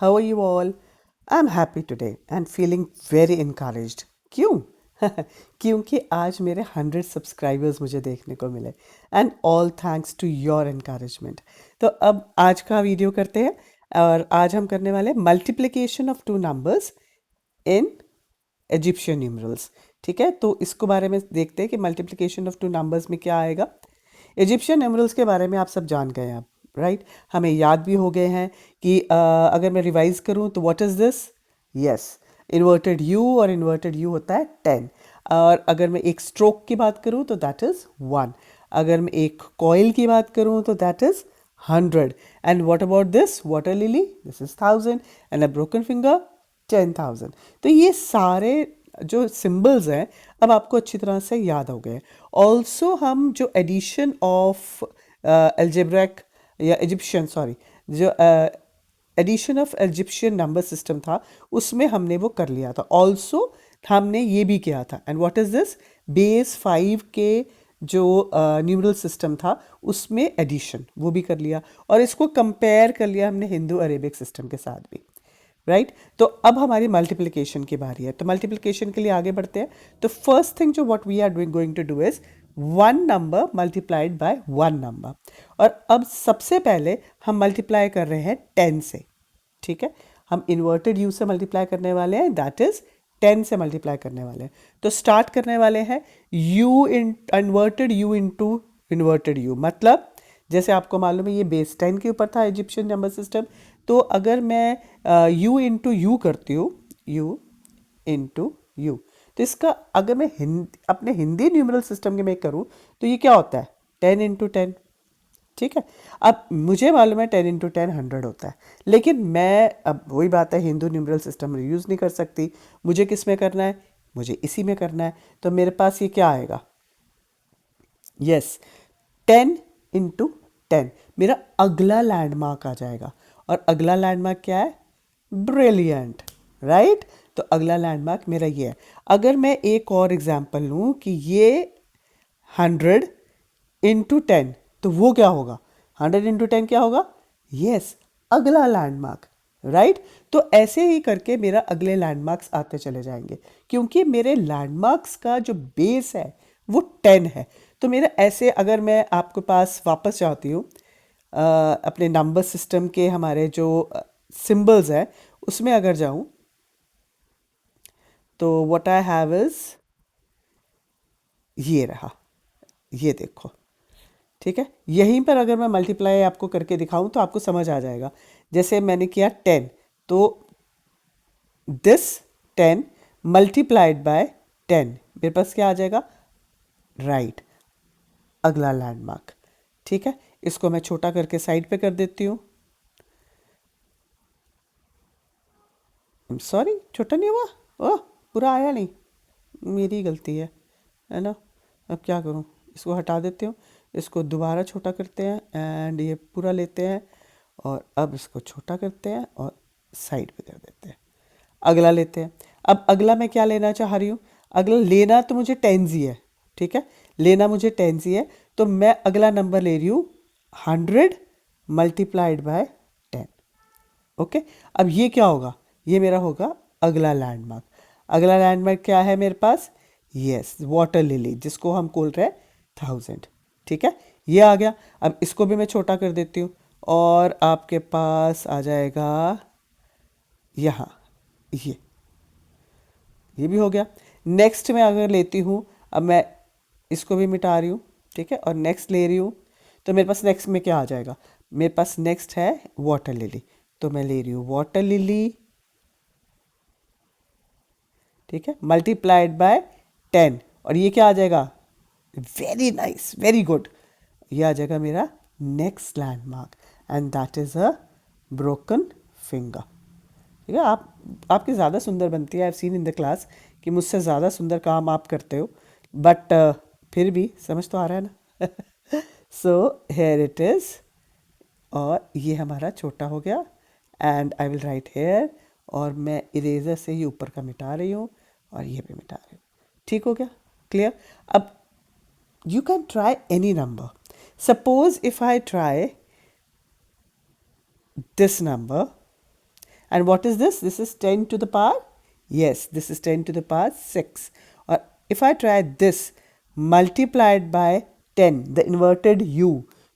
How are you all? I'm happy today and feeling very encouraged. क्यों? क्योंकि आज मेरे 100 सब्सक्राइबर्स मुझे देखने को मिले and all thanks to your encouragement. तो अब आज का वीडियो करते हैं और आज हम करने वाले multiplication of two numbers in Egyptian numerals. ठीक है, तो इसको बारे में देखते हैं कि मल्टीप्लिकेशन ऑफ टू नंबर्स में क्या आएगा। इजिप्शियन न्यूमरल्स के बारे में आप सब जान गए हैं, आप राइट, हमें याद भी हो गए हैं कि अगर मैं रिवाइज करूं तो what is this. Yes, inverted you, और इन्वर्टेड यू होता है 10। और अगर मैं एक स्ट्रोक की बात करूं तो दैट इज 1। अगर मैं एक कॉइल की बात करूं तो that is 100। And what about this water lily, this is 1000। And a broken finger 10,000। तो ये सारे जो सिंबल्स हैं अब आपको अच्छी तरह से याद हो गए। ऑल्सो हम जो एडिशन ऑफ एल्जेब्रिक या इजिप्शियन, सॉरी, जो addition of Egyptian number system था उसमें हमने वो कर लिया था। ऑल्सो हमने ये भी किया था। And what is this, base 5 के जो न्यूमरल सिस्टम था उसमें एडिशन वो भी कर लिया, और इसको कंपेयर कर लिया हमने हिंदू अरेबिक सिस्टम के साथ भी, राइट। तो अब हमारी मल्टीप्लिकेशन की बारी है। तो मल्टीप्लिकेशन के लिए आगे बढ़ते हैं। तो फर्स्ट थिंग जो what we are doing going to do is one number multiplied by one number. और अब सबसे पहले हम मल्टीप्लाई कर रहे हैं 10 से। ठीक है, हम इन्वर्टेड यू से मल्टीप्लाई करने वाले हैं, दैट इज 10 से मल्टीप्लाई करने वाले हैं। तो स्टार्ट करने वाले हैं you in inverted you into inverted you. मतलब जैसे आपको मालूम है ये बेस 10 के ऊपर था इजिप्शियन नंबर सिस्टम। तो अगर मैं यू इंटू यू करती हूँ, यू इंटू यू, तो इसका अगर मैं अपने हिंदी न्यूमरल सिस्टम के में करूँ तो ये क्या होता है, 10 इंटू 10। ठीक है, अब मुझे मालूम है 10 इंटू 10 100 होता है, लेकिन मैं अब वही बात है हिंदू न्यूमरल सिस्टम यूज़ नहीं कर सकती। मुझे किस में करना है, मुझे इसी में करना है। तो मेरे पास ये क्या आएगा, यस, 10 इंटू 10 मेरा अगला लैंडमार्क आ जाएगा। और अगला लैंडमार्क क्या है, ब्रिलियंट, राइट। तो अगला लैंडमार्क मेरा ये है। अगर मैं एक और एग्जांपल लूँ कि ये 100 इंटू 10, तो वो क्या होगा, 100 इंटू 10 क्या होगा, यस, अगला लैंडमार्क, राइट। तो ऐसे ही करके मेरा अगले लैंडमार्क्स आते चले जाएंगे, क्योंकि मेरे लैंडमार्क्स का जो बेस है वो 10 है। तो मेरा ऐसे, अगर मैं आपके पास वापस जाती हूँ अपने नंबर सिस्टम के हमारे जो सिंबल्स हैं उसमें अगर जाऊँ तो व्हाट आई हैव इज ये रहा, ये देखो। ठीक है, यहीं पर अगर मैं मल्टीप्लाई आपको करके दिखाऊं तो आपको समझ आ जाएगा। जैसे मैंने किया 10, तो दिस 10 मल्टीप्लाइड बाय 10 मेरे पास क्या आ जाएगा, राइट, अगला लैंडमार्क। ठीक है, इसको मैं छोटा करके साइड पे कर देती हूँ। सॉरी, छोटा नहीं हुआ, ओह पूरा आया नहीं, मेरी गलती है ना। अब क्या करूँ, इसको हटा देती हूँ, इसको दोबारा छोटा करते हैं एंड ये पूरा लेते हैं, और अब इसको छोटा करते हैं और साइड पे कर देते हैं। अगला लेते हैं। अब अगला मैं क्या लेना चाह रही हूँ, अगला लेना तो मुझे 10 ही है। ठीक है, लेना मुझे 10 ही है, तो मैं अगला नंबर ले रही हूँ 100 मल्टीप्लाइड बाय 10। ओके, अब ये क्या होगा, ये मेरा होगा अगला लैंडमार्क। अगला लैंडमार्क क्या है मेरे पास, यस, वाटर लिली, जिसको हम बोल रहे हैं 1000। ठीक है, ये आ गया। अब इसको भी मैं छोटा कर देती हूँ और आपके पास आ जाएगा यहाँ, ये भी हो गया। नेक्स्ट में अगर लेती हूँ, अब मैं इसको भी मिटा रही हूँ, ठीक है, और नेक्स्ट ले रही हूँ, तो मेरे पास नेक्स्ट में क्या आ जाएगा, मेरे पास नेक्स्ट है वाटर लिली, तो मैं ले रही हूँ वाटर लिली। ठीक है, मल्टीप्लाइड बाय 10, और ये क्या आ जाएगा, वेरी नाइस, वेरी गुड, ये आ जाएगा मेरा next landmark, and that is a broken finger. ठीक है, आपकी ज़्यादा सुंदर बनती है, I have seen in the class कि मुझसे ज़्यादा सुंदर काम आप करते हो, बट फिर भी समझ तो आ रहा है ना। सो हेयर इट इज़, और ये हमारा छोटा हो गया, and I will write here, और मैं इरेजर से ये ऊपर का मिटा रही हूँ और ये भी मिटा रही हूँ। ठीक हो गया, क्लियर। अब you can try any number. Suppose if I try this number and what is this? This is 10 to the power, yes, this is 10 to the power 6. और if I try this multiplied by 10, the inverted u,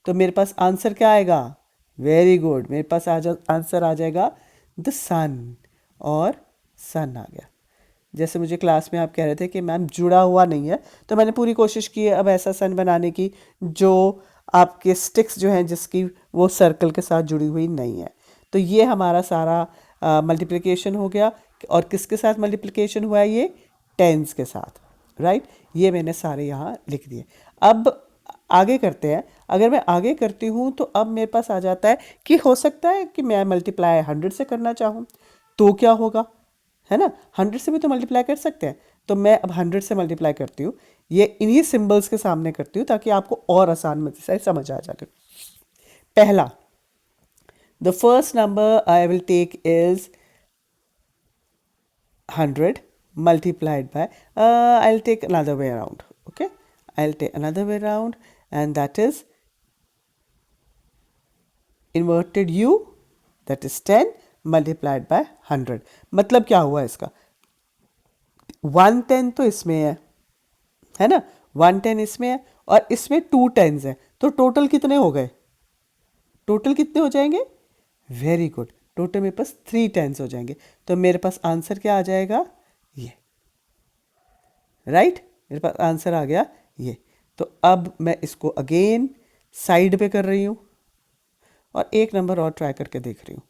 तो मेरे पास answer क्या आएगा? Very good, मेरे पास answer आ जाएगा the सन, और सन आ गया। जैसे मुझे क्लास में आप कह रहे थे कि मैम जुड़ा हुआ नहीं है, तो मैंने पूरी कोशिश की है अब ऐसा सन बनाने की जो आपके स्टिक्स जो हैं जिसकी वो सर्कल के साथ जुड़ी हुई नहीं है। तो ये हमारा सारा मल्टीप्लिकेशन हो गया। और किसके साथ मल्टीप्लिकेशन हुआ है? ये टेंस के साथ, राइट। ये मैंने सारे यहाँ लिख दिए। अब आगे करते हैं। अगर मैं आगे करती हूँ तो अब मेरे पास आ जाता है कि हो सकता है कि मैं मल्टीप्लाई 100 से करना चाहूँ, तो क्या होगा, है ना? 100 से भी तो मल्टीप्लाई कर सकते हैं। तो मैं अब 100 से मल्टीप्लाई करती हूँ, ये इन्हीं सिंबल्स के सामने करती हूँ ताकि आपको और आसान से समझ आ जाए। पहला, the first number I will take is 100 multiplied by, I'll take another way around, okay? I'll take another way around, and that is inverted u, that is 10 multiplied by 100. मतलब क्या हुआ इसका? 110 तो इसमें है ना, 110 इसमें है और इसमें 2 10s है, तो टोटल कितने हो गए? टोटल कितने हो जाएंगे? वेरी गुड, टोटल मेरे पास 3 10s हो जाएंगे। तो मेरे पास आंसर क्या आ जाएगा? ये, राइट, मेरे पास आंसर आ गया ये। तो अब मैं इसको अगेन साइड पे कर रही हूँ और एक नंबर और ट्राई करके देख रही हूँ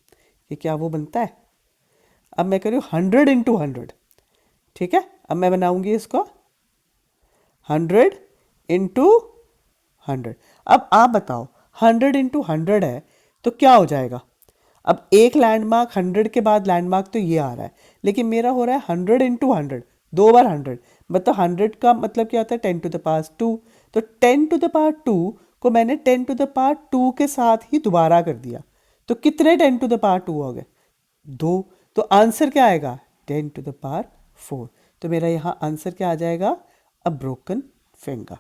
कि क्या वो बनता है। अब मैं कर रही हूँ 100 into 100, ठीक है। अब मैं बनाऊंगी इसको 100 into 100। अब आप बताओ 100 into 100 है तो क्या हो जाएगा? अब एक लैंडमार्क 100 के बाद लैंडमार्क तो ये आ रहा है, लेकिन मेरा हो रहा है 100 into 100, 2 बार 100, मतलब 100 का मतलब क्या होता है? 10 to the power 2। तो 10 to the power 2 को मैंने 10 to the power 2 के साथ ही दोबारा कर दिया, तो कितने 10 to the power 2 हो गए? 2। तो आंसर क्या आएगा? 10 to the power 4। तो मेरा यहाँ आंसर क्या आ जाएगा? A broken finger.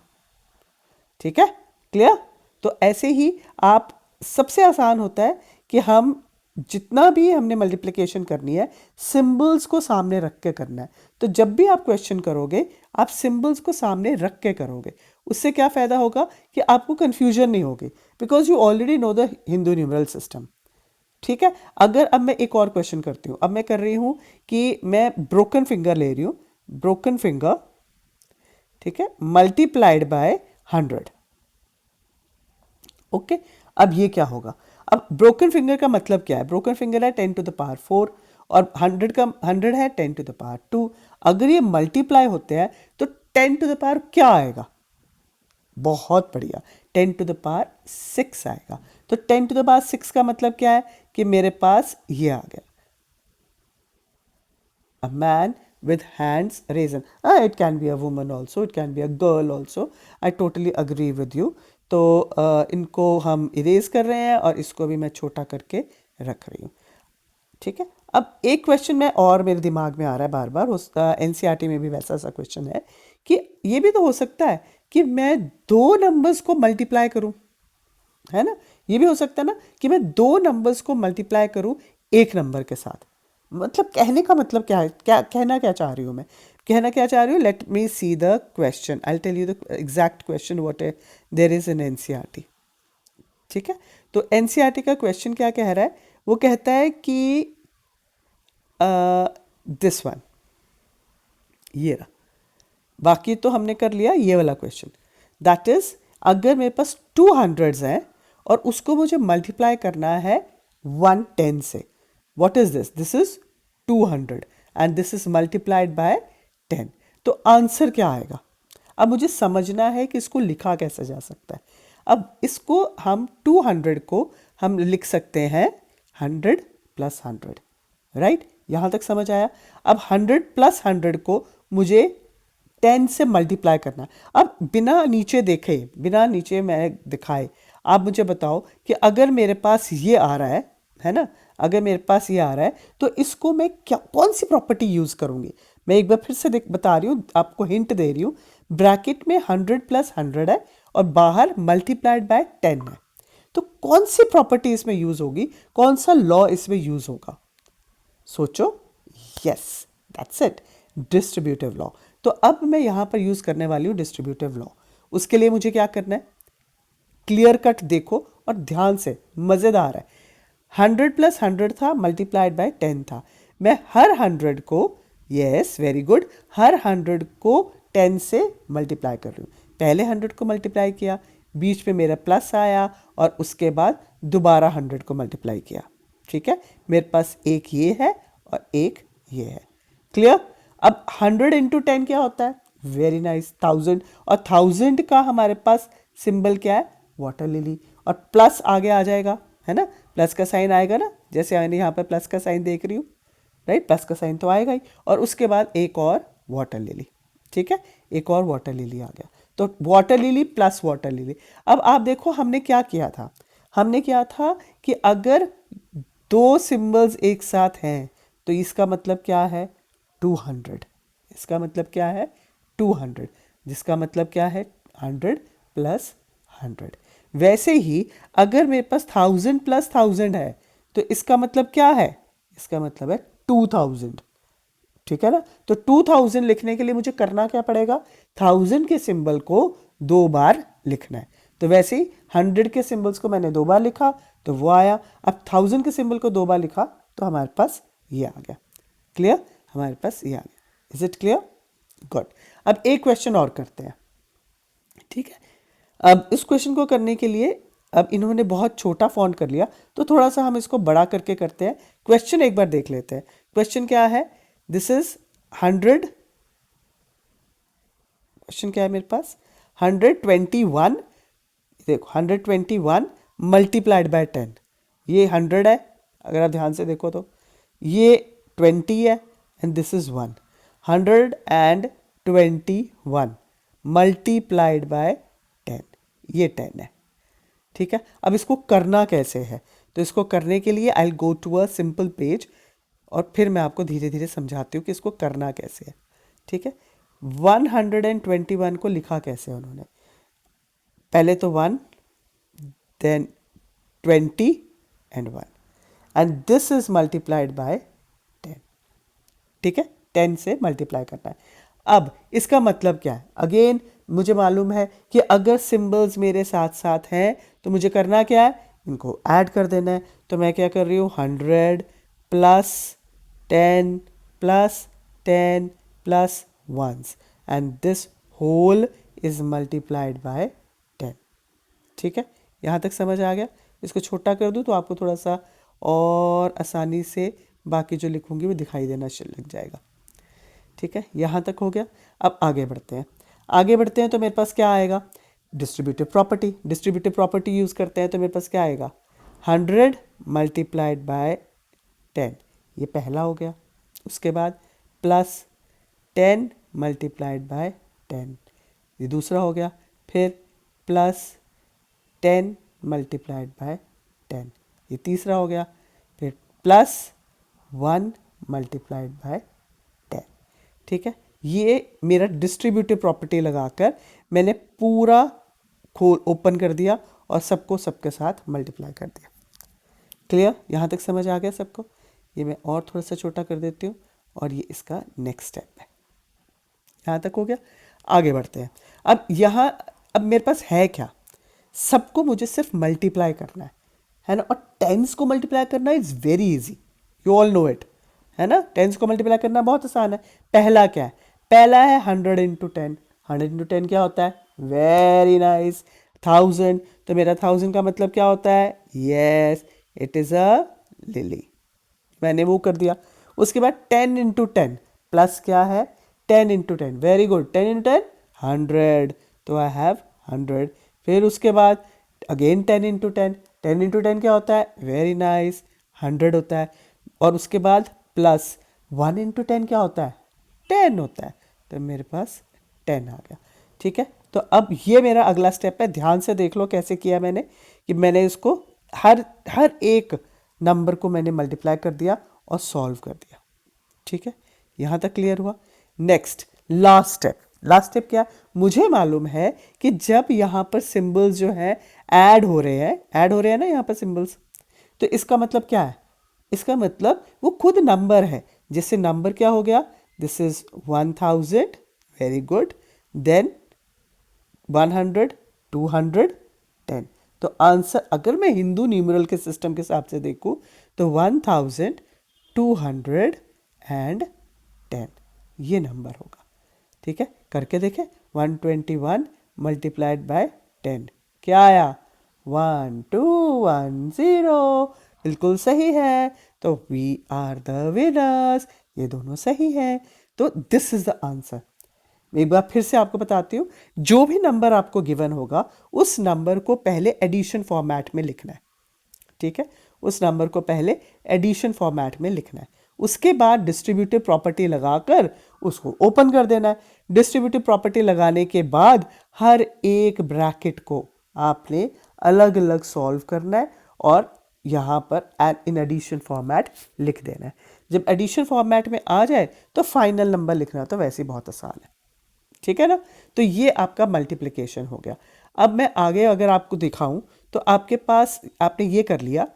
ठीक है, क्लियर? तो ऐसे ही आप, सबसे आसान होता है कि हम जितना भी हमने मल्टीप्लिकेशन करनी है सिंबल्स को सामने रख के करना है। तो जब भी आप क्वेश्चन करोगे आप सिंबल्स को सामने रख के करोगे, उससे क्या फ़ायदा होगा कि आपको कन्फ्यूजन नहीं होगी, because you already know the Hindu numeral system. ठीक है, अगर अब मैं एक और क्वेश्चन करती हूँ, अब मैं कर रही हूँ कि मैं ब्रोकन फिंगर ले रही हूँ, ब्रोकन फिंगर, ठीक है, मल्टीप्लाइड बाय 100। ओके, अब ये क्या होगा? अब ब्रोकन फिंगर का मतलब क्या है? ब्रोकन फिंगर है 10 to the power 4 और 100 का 100 है 10 to the power 2। अगर ये मल्टीप्लाई होते हैं तो 10 to the power क्या आएगा? बहुत बढ़िया, 10 to the power 6 आएगा। तो 10 to the power 6 का मतलब क्या है कि मेरे पास ये आ गया, a man with hands raised. It can be a woman also, it can be a girl also. I totally agree with you. तो इनको हम इरेज कर रहे हैं और इसको भी मैं छोटा करके रख रही हूँ। ठीक है, अब एक क्वेश्चन में और मेरे दिमाग में आ रहा है बार बार, उस एनसीईआरटी में भी वैसा सा क्वेश्चन है कि ये भी तो हो सकता है कि मैं 2 नंबर्स को मल्टीप्लाई करूँ, है ना? ये भी हो सकता है ना कि मैं 2 नंबर्स को मल्टीप्लाई करूँ एक नंबर के साथ। मतलब कहने का मतलब क्या है, क्या कहना क्या चाह रही हूँ मैं? कहना क्या चाह रही हूँ, let me see the question, I tell you the exact question what there is in NCERT. ठीक है, तो एनसीईआरटी का क्वेश्चन क्या कह रहा है? वो कहता है कि दिस वन, ये रहा, बाकी तो हमने कर लिया ये वाला क्वेश्चन। दैट इज, अगर मेरे पास 200 हैं और उसको मुझे मल्टीप्लाई करना है 110 से, what is this? This is 200 and this is multiplied by 10। तो आंसर क्या आएगा? अब मुझे समझना है कि इसको लिखा कैसे जा सकता है। अब इसको हम 200 को हम लिख सकते हैं 100 + 100, राइट? यहाँ तक समझ आया? अब 100 + 100 को मुझे 10 से मल्टीप्लाई करना है। अब बिना नीचे देखे, बिना नीचे मैं दिखाए, आप मुझे बताओ कि अगर मेरे पास ये आ रहा है ना, अगर मेरे पास ये आ रहा है तो इसको मैं क्या, कौन सी प्रॉपर्टी यूज़ करूँगी? मैं एक बार फिर से बता रही हूँ, आपको हिंट दे रही हूँ। ब्रैकेट में 100 + 100 है और बाहर मल्टीप्लाइड बाय 10 है, तो कौन सी प्रॉपर्टी इसमें यूज़ होगी, कौन सा लॉ इसमें यूज़ होगा? सोचो। Yes, that's it, distributive law. तो अब मैं यहाँ पर यूज़ करने वाली हूँ डिस्ट्रीब्यूटिव लॉ। उसके लिए मुझे क्या करना है, क्लियर कट देखो और ध्यान से, मज़ेदार है। 100 प्लस 100 था, मल्टीप्लाइड बाय 10 था। मैं हर 100 को, यस वेरी गुड, हर 100 को 10 से मल्टीप्लाई कर रही हूँ। पहले 100 को मल्टीप्लाई किया, बीच में मेरा प्लस आया और उसके बाद दोबारा 100 को मल्टीप्लाई किया। ठीक है, मेरे पास एक ये है और एक ये है। क्लियर? अब 100 इंटू 10 क्या होता है? Very nice, 1000। और 1000 का हमारे पास सिंबल क्या है? Water lily. और प्लस आगे आ जाएगा, है ना, प्लस का साइन आएगा ना, जैसे मैंने यहाँ पर प्लस का साइन देख रही हूँ, राइट, प्लस का साइन तो आएगा ही। और उसके बाद एक और वाटर लिली। ठीक है, एक और वाटर लिली आ गया। तो water lily plus water lily. अब आप देखो हमने क्या किया था, हमने किया था कि अगर दो सिंबल्स एक साथ हैं तो इसका मतलब क्या है? 200। इसका मतलब क्या है? 200, जिसका मतलब क्या है? 100 प्लस 100। वैसे ही अगर मेरे पास 1000 प्लस 1000 है तो इसका मतलब क्या है? इसका मतलब है 2000। ठीक है ना? तो 2000 लिखने के लिए मुझे करना क्या पड़ेगा? 1000 के सिंबल को दो बार लिखना है। तो वैसे ही 100 के सिंबल्स को मैंने दो बार लिखा तो वो आया। अब 1000 के सिंबल को दो बार लिखा तो हमारे पास ये आ गया। क्लियर? हमारे पास ये आ गया। Is it clear? गुड। अब एक क्वेश्चन और करते हैं। ठीक है, अब इस क्वेश्चन को करने के लिए, अब इन्होंने बहुत छोटा फॉन्ट कर लिया तो थोड़ा सा हम इसको बड़ा करके करते हैं। क्वेश्चन एक बार देख लेते हैं। क्वेश्चन क्या है? This is 100। क्वेश्चन क्या है मेरे पास? 121। देखो 121 मल्टीप्लाइड बाय 10। ये 100 है, अगर आप ध्यान से देखो तो ये 20 है and this is 1। 121 multiplied by 10, ये 10 है। ठीक है, अब इसको करना कैसे है? तो इसको करने के लिए I will go to a simple page और फिर मैं आपको धीरे धीरे समझाती हूँ कि इसको करना कैसे है। ठीक है, 121 को लिखा कैसे है उन्होंने? पहले तो 1, then 20 and 1 and this is multiplied by 10। ठीक है, 10 से मल्टीप्लाई करना है। अब इसका मतलब क्या है? अगेन मुझे मालूम है कि अगर सिंबल्स मेरे साथ साथ हैं तो मुझे करना क्या है? इनको ऐड कर देना है। तो मैं क्या कर रही हूँ? 100 plus 10 plus 10 plus 1 and this whole is multiplied by 10। ठीक है, यहाँ तक समझ आ गया? इसको छोटा कर दूँ तो आपको थोड़ा सा और आसानी से बाकी जो लिखूंगी वो दिखाई देना लग जाएगा। ठीक है, यहाँ तक हो गया। अब आगे बढ़ते हैं। आगे बढ़ते हैं तो मेरे पास क्या आएगा? Distributive property. Distributive property use करते हैं तो मेरे पास क्या आएगा? 100 मल्टीप्लाइड बाय 10, ये पहला हो गया। उसके बाद प्लस 10 मल्टीप्लाइड बाय 10, ये दूसरा हो गया। फिर प्लस 10 मल्टीप्लाइड बाय 10, ये तीसरा हो गया। फिर प्लस 1 मल्टीप्लाइड बाय 10। ठीक है, ये मेरा डिस्ट्रीब्यूटिव प्रॉपर्टी लगाकर मैंने पूरा खोल ओपन कर दिया और सबको सबके साथ मल्टीप्लाई कर दिया। क्लियर? यहाँ तक समझ आ गया सबको? ये मैं और थोड़ा सा छोटा कर देती हूँ और ये इसका नेक्स्ट स्टेप है। यहाँ तक हो गया। आगे बढ़ते हैं। अब यहाँ, अब मेरे पास है क्या? सबको मुझे सिर्फ मल्टीप्लाई करना है ना? और टेंस को मल्टीप्लाई करना is very easy, you all know it, है ना? टेंस को मल्टीप्लाई करना बहुत आसान है। पहला क्या है? पहला है 100 इंटू 10। 100 इंटू 10 क्या होता है? Very nice, 1000। तो मेरा 1000 का मतलब क्या होता है? Yes, it is a lily. मैंने वो कर दिया। उसके बाद 10 इंटू 10 प्लस क्या है? 10 इंटू 10, वेरी गुड, 10 इंटू 10 100, तो आई हैव 100। फिर उसके बाद अगेन 10 इंटू 10, 10 इंटू 10 क्या होता है? वेरी नाइस, 100 होता है। और उसके बाद प्लस 1 इंटू 10 क्या होता है? 10 होता है। तो मेरे पास 10 आ गया। ठीक है, तो अब ये मेरा अगला स्टेप है। ध्यान से देख लो कैसे किया मैंने, कि मैंने इसको हर हर एक नंबर को मैंने मल्टीप्लाई कर दिया और सॉल्व कर दिया। ठीक है, यहाँ तक क्लियर हुआ? Next last step. Last step क्या? मुझे मालूम है कि जब यहाँ पर सिंबल्स जो हैं ऐड हो रहे हैं ना यहाँ पर सिंबल्स, तो इसका मतलब क्या है? इसका मतलब वो खुद नंबर है। जैसे नंबर क्या हो गया, this is 1000, very good, then 100, 200, 10। तो आंसर अगर मैं हिंदू न्यूमरल के सिस्टम के हिसाब से देखूं तो 1210 ये नंबर होगा। ठीक है, करके देखें। 121 मल्टीप्लाइड बाय 10 क्या आया, 1210, बिल्कुल सही है। तो वी आर द विनर्स, ये दोनों सही है। तो दिस इज द आंसर। एक बार फिर से आपको बताती हूँ, जो भी नंबर आपको गिवन होगा उस नंबर को पहले एडिशन फॉर्मेट में लिखना है। ठीक है, उस नंबर को पहले एडिशन फॉर्मेट में लिखना है, उसके बाद डिस्ट्रीब्यूटिव प्रॉपर्टी लगाकर उसको ओपन कर देना है। डिस्ट्रीब्यूटिव प्रॉपर्टी लगाने के बाद हर एक ब्रैकेट को आपने अलग अलग सॉल्व करना है और यहाँ पर इन एडिशन फॉर्मेट लिख देना है। जब एडिशन फॉर्मेट में आ जाए तो फाइनल नंबर लिखना तो वैसे ही बहुत आसान है। ठीक है ना, तो ये आपका मल्टीप्लिकेशन हो गया। अब मैं आगे अगर आपको दिखाऊं तो आपके पास आपने ये कर लिया,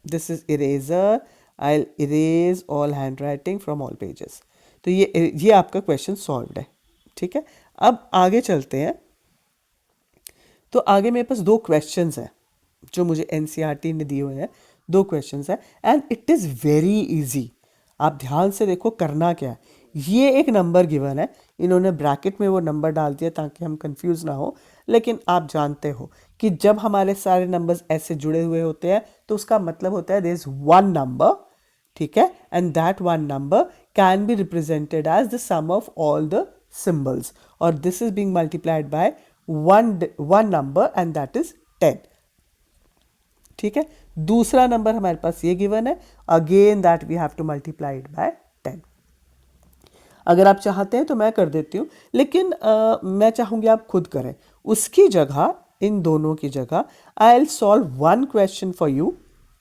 this is eraser, I erase all hand writing from all pages. तो ये आपका क्वेश्चन सॉल्व है। ठीक है, अब आगे चलते हैं। तो आगे मेरे पास दो क्वेश्चंस हैं जो मुझे एनसीईआरटी ने दिए हुए हैं। दो क्वेश्चंस हैं and it is very easy. आप ध्यान से देखो करना क्या है। ये एक नंबर गिवन है, इन्होंने ब्रैकेट में वो नंबर डाल दिया ताकि हम कंफ्यूज ना हो, लेकिन आप जानते हो कि जब हमारे सारे नंबर्स ऐसे जुड़े हुए होते हैं तो उसका मतलब होता है देयर इज वन नंबर। ठीक है, and that one number can be represented as the sum of all the symbols, और this is being multiplied by one number and that is 10। ठीक है, दूसरा नंबर हमारे पास ये गिवन है, again that we have to multiply it by 10। अगर आप चाहते हैं तो मैं कर देती हूँ, लेकिन मैं चाहूँगी आप खुद करें। उसकी जगह, इन दोनों की जगह, I will solve one question for you.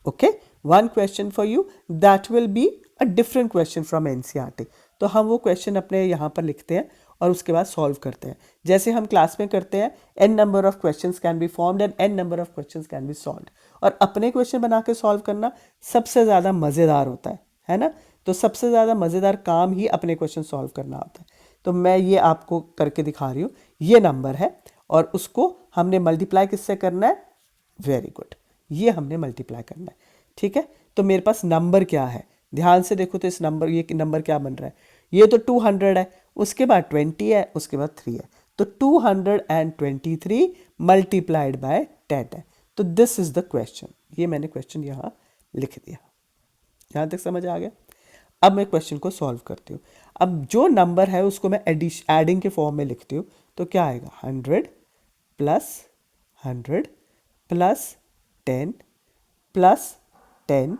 Okay, one question for you that will be a different question from NCERT. तो हम वो क्वेश्चन अपने यहाँ पर लिखते हैं और उसके बाद सॉल्व करते हैं, जैसे हम क्लास में करते हैं। N number of questions can be formed and n number of questions can be solved. और अपने क्वेश्चन बना के सॉल्व करना सबसे ज़्यादा मज़ेदार होता है ना। तो सबसे ज़्यादा मज़ेदार काम ही अपने क्वेश्चन सॉल्व करना होता है। तो मैं ये आपको करके दिखा रही हूँ। ये नंबर है और उसको हमने मल्टीप्लाई किससे करना है, वेरी गुड, ये हमने मल्टीप्लाई करना है। ठीक है, तो मेरे पास नंबर क्या है, ध्यान से देखो। तो इस नंबर, ये नंबर क्या बन रहा है, ये तो 200 है, उसके बाद 20 है, उसके बाद 3 है। तो 223 मल्टीप्लाइड बाय 10 है। तो दिस इज द क्वेश्चन। ये मैंने क्वेश्चन यहाँ लिख दिया। यहाँ तक समझ आ गया। अब मैं क्वेश्चन को सॉल्व करती हूँ। अब जो नंबर है उसको मैं एडिंग के फॉर्म में लिखती हूँ। तो क्या आएगा, 100 plus 100 plus 10 plus 10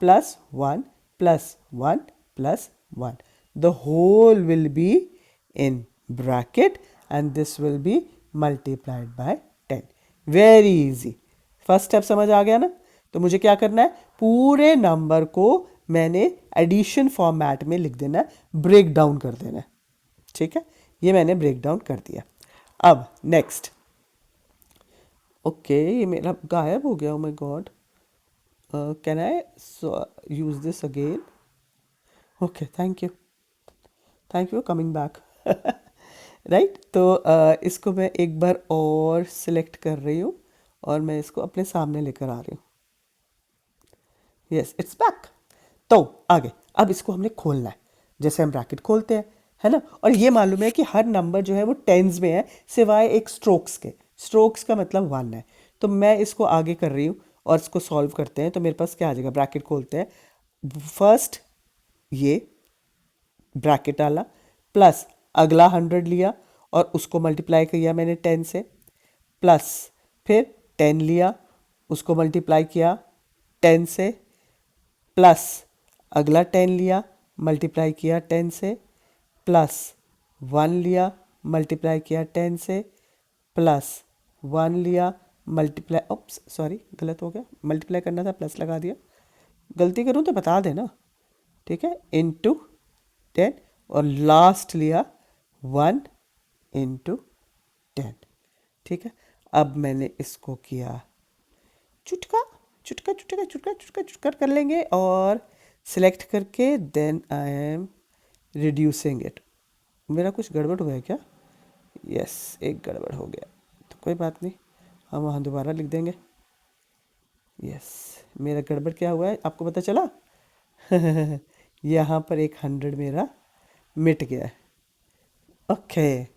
plus 1 plus 1 plus 1। The whole will be in bracket and this will be multiplied by 10. Very easy. First step समझ आ गया ना। तो मुझे क्या करना है, पूरे नंबर को मैंने एडिशन फॉर्मेट में लिख देना है, ब्रेक डाउन कर देना है। ठीक है, ये मैंने ब्रेक डाउन कर दिया। अब नेक्स्ट, ओके, ये मेरा गायब हो गया, oh my God. Can I use this again? Okay, thank you coming back. Right, तो इसको मैं एक बार और सिलेक्ट कर रही हूँ और मैं इसको अपने सामने लेकर आ रही हूँ। Yes, it's back. तो आगे, अब इसको हमने खोलना है, जैसे हम ब्रैकेट खोलते हैं, है ना। और ये मालूम है कि हर नंबर जो है वो टेंस में है, सिवाय एक स्ट्रोक्स के। स्ट्रोक्स का मतलब 1 है। तो मैं इसको आगे कर रही हूँ और इसको सॉल्व करते हैं। तो मेरे पास क्या आ जाएगा, ब्रैकेट खोलते हैं, फर्स्ट ये ब्रैकेट डाला, प्लस अगला 100 लिया और उसको मल्टीप्लाई किया मैंने 10 से, प्लस फिर 10 लिया, उसको मल्टीप्लाई किया 10 से, प्लस अगला 10 लिया, मल्टीप्लाई किया 10 से, प्लस 1 लिया, मल्टीप्लाई किया 10 से, प्लस 1 लिया, मल्टीप्लाई, ओप्स सॉरी गलत हो गया, मल्टीप्लाई करना था प्लस लगा दिया। गलती करूँ तो बता देना। ठीक है, इनटू 10 और लास्ट लिया 1 इंटू 10। ठीक है, अब मैंने इसको किया चुटका, चुटका चुटका चुटका चुटका चुटका कर लेंगे और सिलेक्ट करके then I am reducing it. मेरा कुछ गड़बड़ हुआ है क्या? यस, एक गड़बड़ हो गया, तो कोई बात नहीं, हम वहाँ दोबारा लिख देंगे। यस, मेरा गड़बड़ क्या हुआ है आपको पता चला? यहाँ पर एक 100 मेरा मिट गया है। ओके,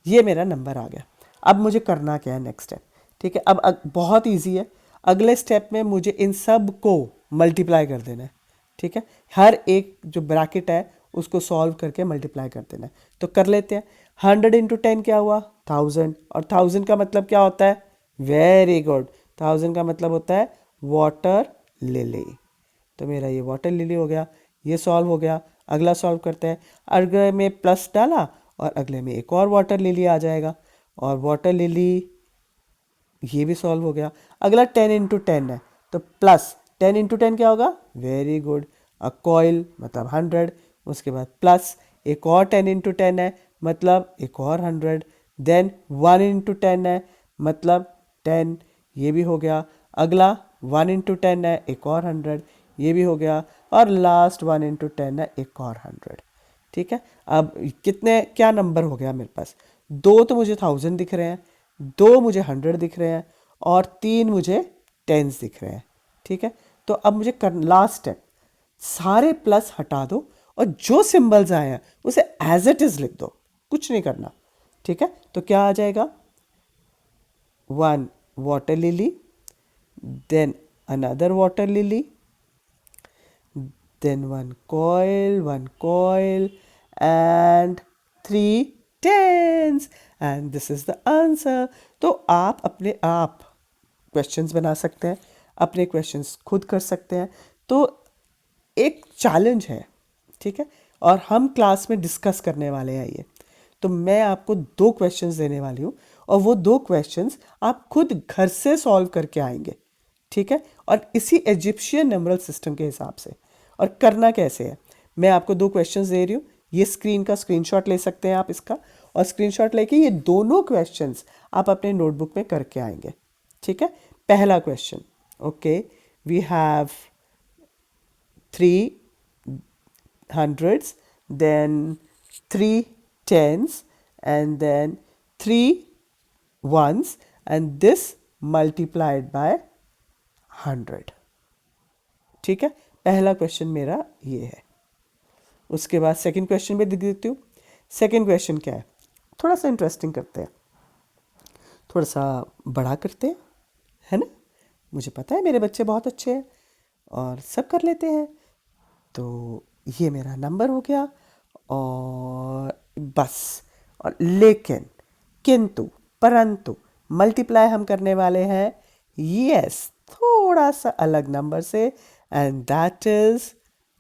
ये मेरा नंबर आ गया। अब मुझे करना क्या है नेक्स्ट स्टेप? ठीक है, अब बहुत इजी है। अगले स्टेप में मुझे इन सब को मल्टीप्लाई कर देना है। ठीक है, हर एक जो ब्रैकेट है उसको सॉल्व करके मल्टीप्लाई कर देना है। तो कर लेते हैं। 100 इंटू 10 क्या हुआ? 1000। और 1000 का मतलब क्या होता है? वेरी गुड, 1000 का मतलब होता है वाटर लिली। तो मेरा ये वाटर लिली हो गया, ये सॉल्व हो गया। अगला सॉल्व करते हैं। अगले में प्लस डाला और अगले में एक और वाटर लिली आ जाएगा, और वाटर लिली ये भी सॉल्व हो गया। अगला 10 इंटू 10 है, तो प्लस 10 इंटू 10 क्या होगा? वेरी गुड, अ कॉइल मतलब 100। उसके बाद प्लस एक और 10 इंटू 10 है, मतलब एक और 100। देन 1 इंटू 10 है, मतलब 10, ये भी हो गया। अगला 1 इंटू 10 है, एक और 100, ये भी हो गया। और लास्ट 1 इंटू 10 है, एक और 100। ठीक है, अब कितने क्या नंबर हो गया मेरे पास? दो तो मुझे 1000 दिख रहे हैं, दो मुझे 100 दिख रहे हैं, और तीन मुझे टेंस दिख रहे हैं। ठीक है, तो अब मुझे कर लास्ट स्टेप, सारे प्लस हटा दो और जो सिंबल्स आए हैं उसे एज इट इज लिख दो, कुछ नहीं करना। ठीक है, तो क्या आ जाएगा? 1 water lily, then another water lily, then one coil, and 3 tens, and this is the answer. तो आप अपने आप क्वेश्चंस बना सकते हैं, अपने क्वेश्चंस खुद कर सकते हैं। तो एक चैलेंज है, ठीक है, और हम क्लास में डिस्कस करने वाले हैं ये। तो मैं आपको 2 क्वेश्चंस देने वाली हूँ, और वो 2 क्वेश्चंस आप खुद घर से सॉल्व करके आएंगे। ठीक है, और इसी इजिप्शियन नंबरल सिस्टम के हिसाब से। और करना कैसे है, मैं आपको 2 क्वेश्चंस दे रही हूँ। ये स्क्रीन का स्क्रीनशॉट ले सकते हैं आप इसका, और स्क्रीनशॉट लेके ये दोनों क्वेश्चंस आप अपने नोटबुक में करके आएंगे। ठीक है, पहला question, okay, we have 3 hundreds, then 3 tens, and then 3 ones, and this multiplied by 100। ठीक है, पहला क्वेश्चन मेरा ये है। उसके बाद सेकंड क्वेश्चन भी दिख देती हूँ। सेकंड क्वेश्चन क्या है, थोड़ा सा इंटरेस्टिंग करते हैं, थोड़ा सा बड़ा करते हैं, है ना? मुझे पता है मेरे बच्चे बहुत अच्छे हैं और सब कर लेते हैं। तो ये मेरा नंबर हो गया, और बस। और लेकिन, किंतु, परंतु मल्टीप्लाई हम करने वाले हैं, यस, थोड़ा सा अलग नंबर से, and that is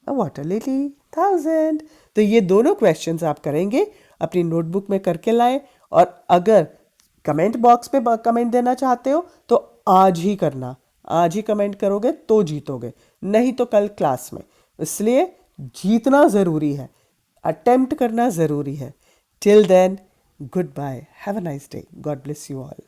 a water lily 1000। तो ये दोनों क्वेश्चंस आप करेंगे, अपनी नोटबुक में करके लाएं। और अगर कमेंट बॉक्स पे कमेंट देना चाहते हो तो आज ही करना, आज ही कमेंट करोगे तो जीतोगे, नहीं तो कल क्लास में। इसलिए जीतना ज़रूरी है, अटेम्प्ट करना ज़रूरी है। Till then, good bye, have a nice day, God bless you all.